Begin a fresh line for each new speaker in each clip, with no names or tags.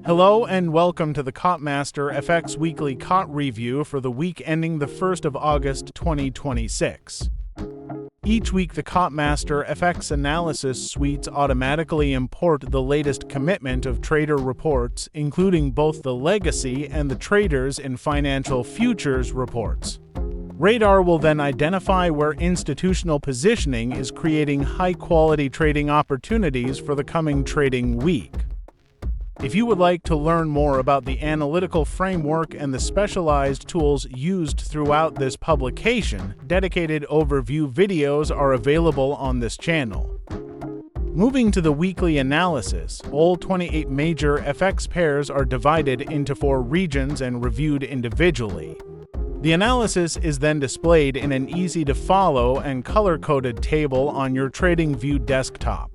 Hello and welcome to the CotMasterFX Weekly COT Review for the week ending the 1st of August 2026. Each week, the CotMasterFX analysis suites automatically import the latest commitment of trader reports, including both the legacy and the traders in financial futures reports. Radar will then identify where institutional positioning is creating high-quality trading opportunities for the coming trading week. If you would like to learn more about the analytical framework and the specialized tools used throughout this publication, dedicated overview videos are available on this channel. Moving to the weekly analysis, all 28 major FX pairs are divided into 4 regions and reviewed individually. The analysis is then displayed in an easy-to-follow and color-coded table on your TradingView desktop.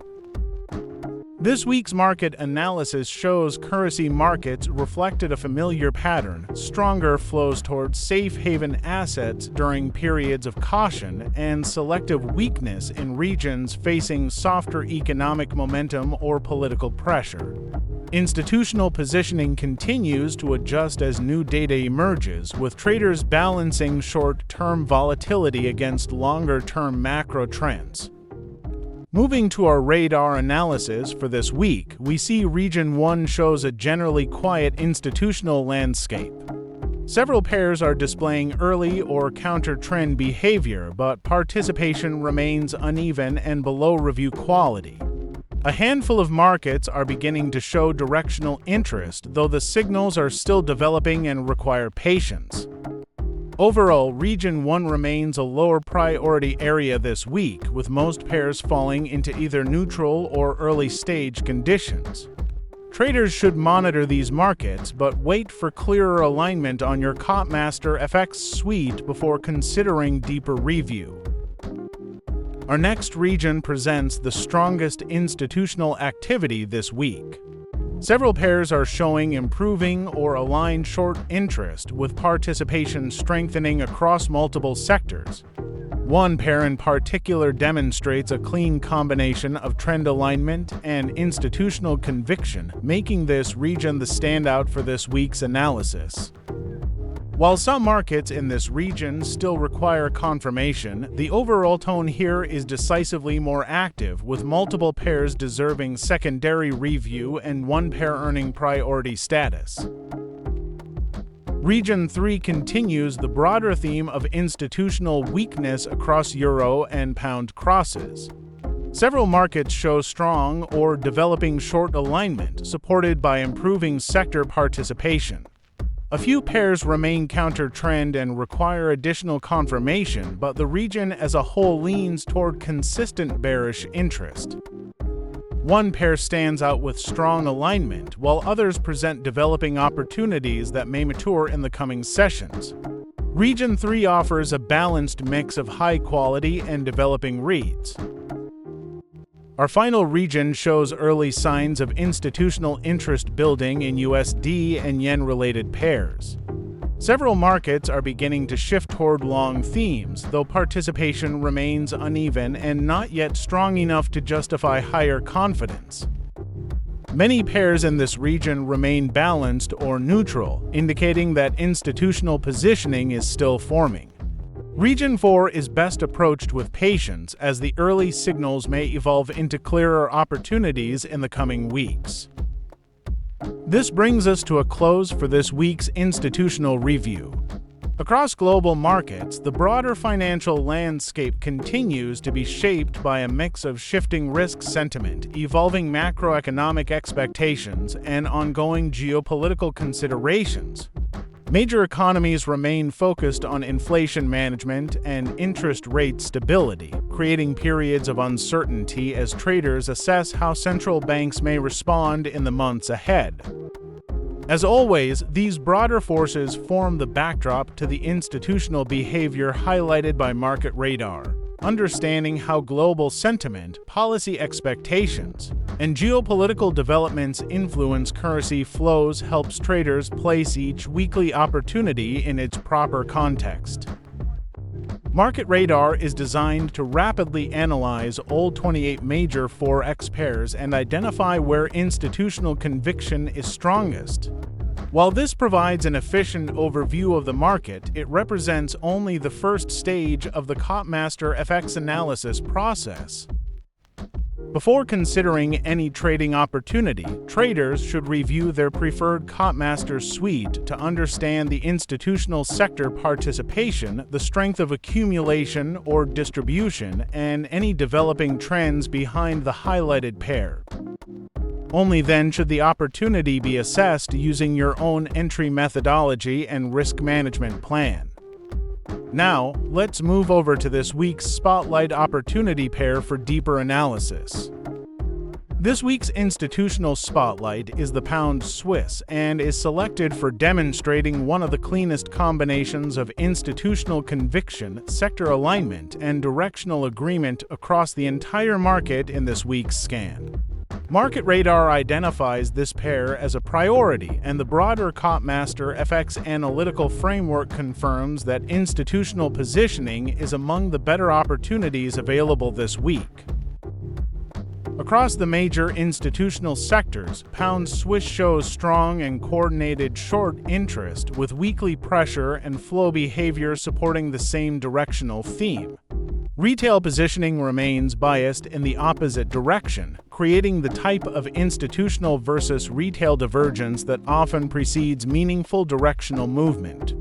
This week's market analysis shows currency markets reflected a familiar pattern: stronger flows towards safe haven assets during periods of caution and selective weakness in regions facing softer economic momentum or political pressure. Institutional positioning continues to adjust as new data emerges, with traders balancing short-term volatility against longer-term macro trends. Moving to our radar analysis for this week, we see Region 1 shows a generally quiet institutional landscape. Several pairs are displaying early or counter-trend behavior, but participation remains uneven and below review quality. A handful of markets are beginning to show directional interest, though the signals are still developing and require patience. Overall, Region 1 remains a lower priority area this week, with most pairs falling into either neutral or early-stage conditions. Traders should monitor these markets, but wait for clearer alignment on your CotMasterFX suite before considering deeper review. Our next region presents the strongest institutional activity this week. Several pairs are showing improving or aligned short interest, with participation strengthening across multiple sectors. One pair in particular demonstrates a clean combination of trend alignment and institutional conviction, making this region the standout for this week's analysis. While some markets in this region still require confirmation, the overall tone here is decisively more active, with multiple pairs deserving secondary review and one pair earning priority status. Region 3 continues the broader theme of institutional weakness across euro and pound crosses. Several markets show strong or developing short alignment, supported by improving sector participation. A few pairs remain counter-trend and require additional confirmation, but the region as a whole leans toward consistent bearish interest. One pair stands out with strong alignment, while others present developing opportunities that may mature in the coming sessions. Region 3 offers a balanced mix of high-quality and developing reads. Our final region shows early signs of institutional interest building in USD and yen-related pairs. Several markets are beginning to shift toward long themes, though participation remains uneven and not yet strong enough to justify higher confidence. Many pairs in this region remain balanced or neutral, indicating that institutional positioning is still forming. Region 4 is best approached with patience, as the early signals may evolve into clearer opportunities in the coming weeks. This brings us to a close for this week's institutional review. Across global markets, the broader financial landscape continues to be shaped by a mix of shifting risk sentiment, evolving macroeconomic expectations, and ongoing geopolitical considerations. Major economies remain focused on inflation management and interest rate stability, creating periods of uncertainty as traders assess how central banks may respond in the months ahead. As always, these broader forces form the backdrop to the institutional behavior highlighted by Market Radar. Understanding how global sentiment, policy expectations, and geopolitical developments influence currency flows helps traders place each weekly opportunity in its proper context. Market Radar is designed to rapidly analyze all 28 major Forex pairs and identify where institutional conviction is strongest. While this provides an efficient overview of the market, it represents only the first stage of the CotMasterFX analysis process. Before considering any trading opportunity, traders should review their preferred CotMaster suite to understand the institutional sector participation, the strength of accumulation or distribution, and any developing trends behind the highlighted pair. Only then should the opportunity be assessed using your own entry methodology and risk management plan. Now, let's move over to this week's Spotlight Opportunity Pair for deeper analysis. This week's institutional spotlight is the pound Swiss and is selected for demonstrating one of the cleanest combinations of institutional conviction, sector alignment, and directional agreement across the entire market in this week's scan. Market Radar identifies this pair as a priority, and the broader CotMasterFX analytical framework confirms that institutional positioning is among the better opportunities available this week. Across the major institutional sectors, pound Swiss shows strong and coordinated short interest, with weekly pressure and flow behavior supporting the same directional theme. Retail positioning remains biased in the opposite direction, creating the type of institutional versus retail divergence that often precedes meaningful directional movement.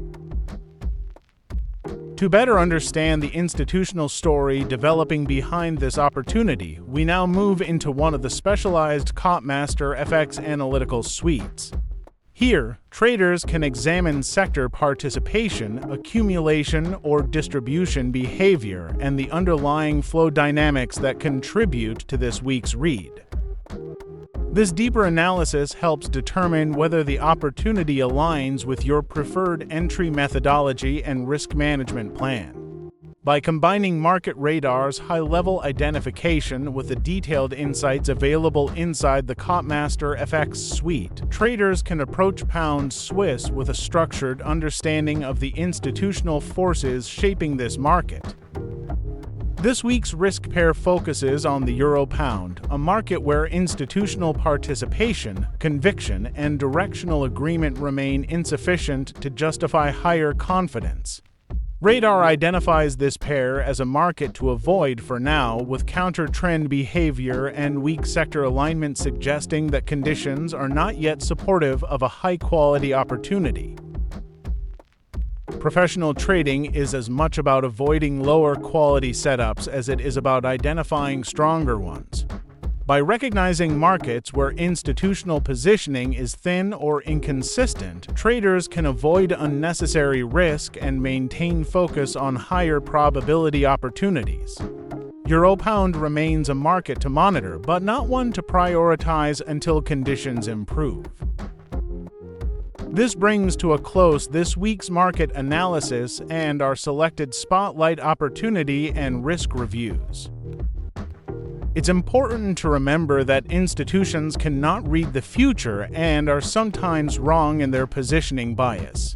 To better understand the institutional story developing behind this opportunity, we now move into one of the specialized CotMasterFX analytical suites. Here, traders can examine sector participation, accumulation, or distribution behavior, and the underlying flow dynamics that contribute to this week's read. This deeper analysis helps determine whether the opportunity aligns with your preferred entry methodology and risk management plan. By combining Market Radar's high-level identification with the detailed insights available inside the CotMasterFX suite, traders can approach pound Swiss with a structured understanding of the institutional forces shaping this market. This week's risk pair focuses on the euro-pound, a market where institutional participation, conviction, and directional agreement remain insufficient to justify higher confidence. Radar identifies this pair as a market to avoid for now, with counter-trend behavior and weak sector alignment suggesting that conditions are not yet supportive of a high-quality opportunity. Professional trading is as much about avoiding lower-quality setups as it is about identifying stronger ones. By recognizing markets where institutional positioning is thin or inconsistent, traders can avoid unnecessary risk and maintain focus on higher probability opportunities. Euro-pound remains a market to monitor, but not one to prioritize until conditions improve. This brings to a close this week's market analysis and our selected spotlight opportunity and risk reviews. It's important to remember that institutions cannot read the future and are sometimes wrong in their positioning bias.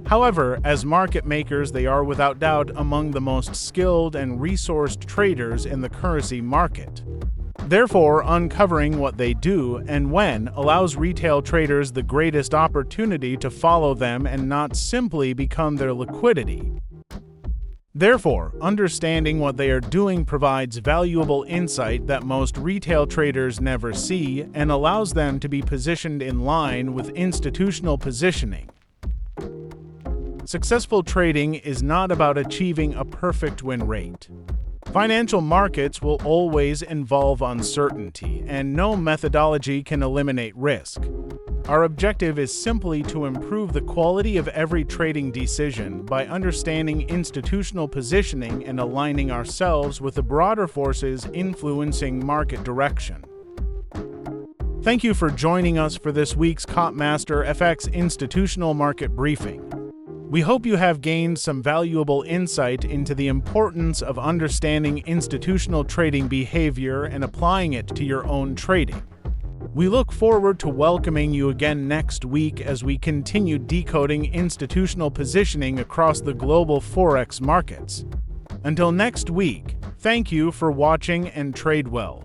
However, as market makers, they are without doubt among the most skilled and resourced traders in the currency market. Therefore, uncovering what they do and when allows retail traders the greatest opportunity to follow them and not simply become their liquidity. Therefore, understanding what they are doing provides valuable insight that most retail traders never see and allows them to be positioned in line with institutional positioning. Successful trading is not about achieving a perfect win rate. Financial markets will always involve uncertainty, and no methodology can eliminate risk. Our objective is simply to improve the quality of every trading decision by understanding institutional positioning and aligning ourselves with the broader forces influencing market direction. Thank you for joining us for this week's CotMasterFX Institutional Market Briefing. We hope you have gained some valuable insight into the importance of understanding institutional trading behavior and applying it to your own trading. We look forward to welcoming you again next week as we continue decoding institutional positioning across the global Forex markets. Until next week, thank you for watching and trade well.